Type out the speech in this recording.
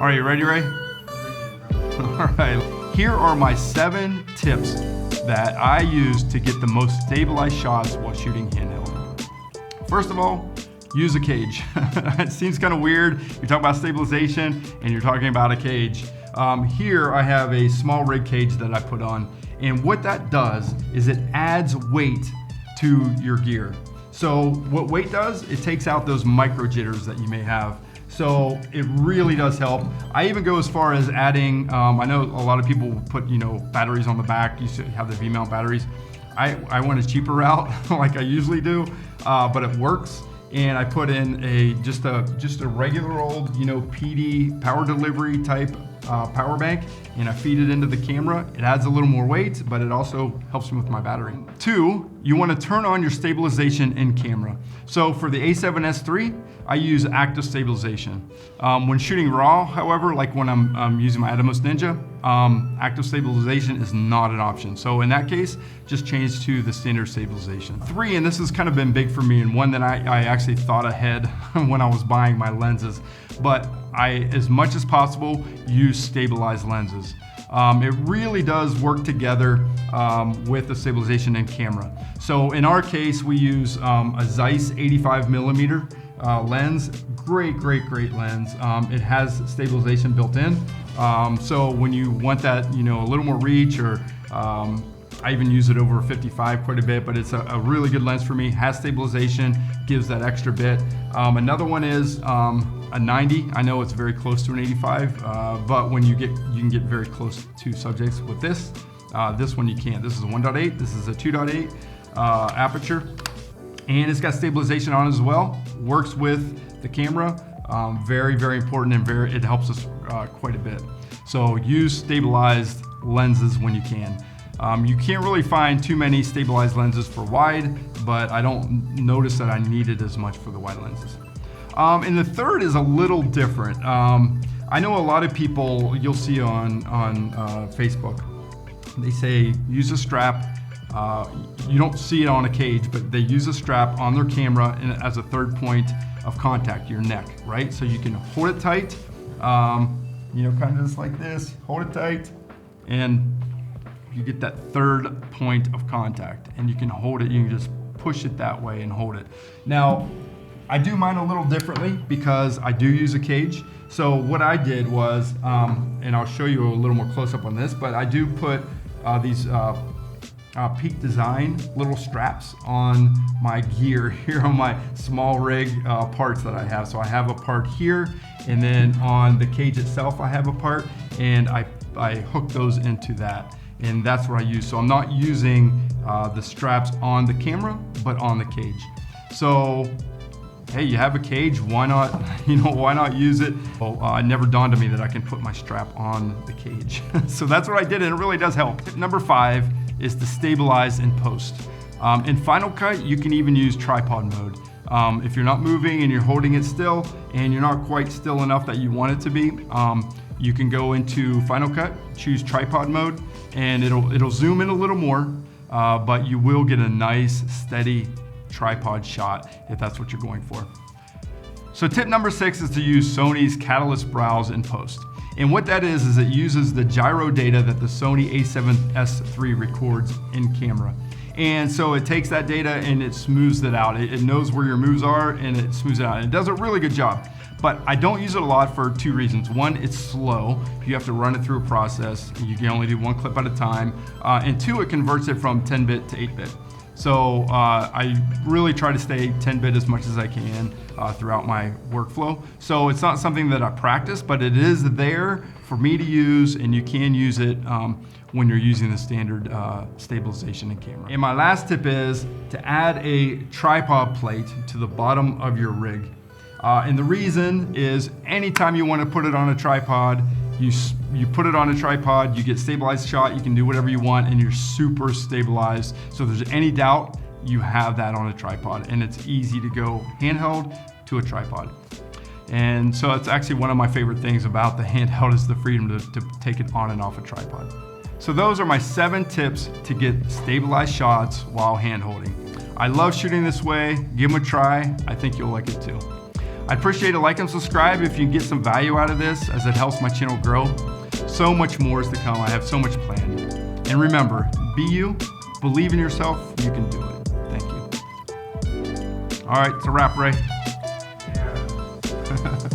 All right, you ready, Ray? All right, here are my 7 tips that I use to get the most stabilized shots while shooting handheld. First of all, use a cage. It seems kind of weird. You talk about stabilization and you're talking about a cage. Here I have a small rig cage that I put on, and what that does is it adds weight to your gear. So what weight does, it takes out those micro jitters that you may have. So it really does help. I even go as far as adding, I know a lot of people put, batteries on the back. You have the V-mount batteries. I went a cheaper route like I usually do, but it works. And I put in just a regular old, PD power delivery type power bank, and I feed it into the camera. It adds a little more weight, but it also helps me with my battery. 2, you want to turn on your stabilization in camera. So for the A7S3, I use active stabilization. When shooting RAW, however, like when I'm using my Atomos Ninja, active stabilization is not an option. So in that case, just change to the standard stabilization. 3, and this has kind of been big for me, and one that I actually thought ahead when I was buying my lenses, but I, as much as possible, use stabilized lenses. It really does work together with the stabilization in camera. So in our case, we use a Zeiss 85mm lens. Great lens. It has stabilization built in. So when you want that, a little more reach, or I even use it over 55 quite a bit, but it's a really good lens for me. Has stabilization, gives that extra bit. Another one is a 90. I know it's very close to an 85, but when you can get very close to subjects with this. This one you can't. This is a 1.8. This is a 2.8 aperture, and it's got stabilization on it as well. Works with the camera. Very important, and it helps us quite a bit. So use stabilized lenses when you can. You can't really find too many stabilized lenses for wide, but I don't notice that I need it as much for the wide lenses. And the third is a little different. I know a lot of people you'll see on Facebook, they say use a strap. You don't see it on a cage, but they use a strap on their camera as a third point of contact, your neck, right? So you can hold it tight, kind of just like this, hold it tight, and you get that third point of contact, and you can hold it, you can just push it that way and hold it. Now, I do mine a little differently because I do use a cage. So what I did was, and I'll show you a little more close up on this, but I do put these Peak Design little straps on my gear here on my small rig parts that I have. So I have a part here, and then on the cage itself I have a part, and I hook those into that. And that's what I use. So I'm not using the straps on the camera, but on the cage. So, hey, you have a cage, why not, why not use it? Well, it never dawned on me that I can put my strap on the cage. So that's what I did, and it really does help. Tip number 5 is to stabilize in post. In Final Cut, you can even use tripod mode. If you're not moving and you're holding it still, and you're not quite still enough that you want it to be, you can go into Final Cut, choose tripod mode, and it'll zoom in a little more, but you will get a nice steady tripod shot if that's what you're going for. So tip number 6 is to use Sony's Catalyst Browse in post. And what that is it uses the gyro data that the Sony A7SIII records in camera. And so it takes that data and it smooths it out. It knows where your moves are and it smooths it out. And it does a really good job. But I don't use it a lot for 2 reasons. One, it's slow. You have to run it through a process. You can only do 1 clip at a time. And 2, it converts it from 10-bit to 8-bit. So I really try to stay 10-bit as much as I can throughout my workflow. So it's not something that I practice, but it is there for me to use, and you can use it when you're using the standard stabilization in camera. And my last tip is to add a tripod plate to the bottom of your rig. And the reason is anytime you want to put it on a tripod, you put it on a tripod, you get stabilized shot, you can do whatever you want, and you're super stabilized. So if there's any doubt, you have that on a tripod, and it's easy to go handheld to a tripod. And so it's actually one of my favorite things about the handheld is the freedom to take it on and off a tripod. So those are my 7 tips to get stabilized shots while hand holding. I love shooting this way. Give them a try. I think you'll like it too. I'd appreciate a like and subscribe if you get some value out of this, as it helps my channel grow. So much more is to come. I have so much planned. And remember, be you, believe in yourself, you can do it. Thank you. All right, it's a wrap, Ray. Yeah.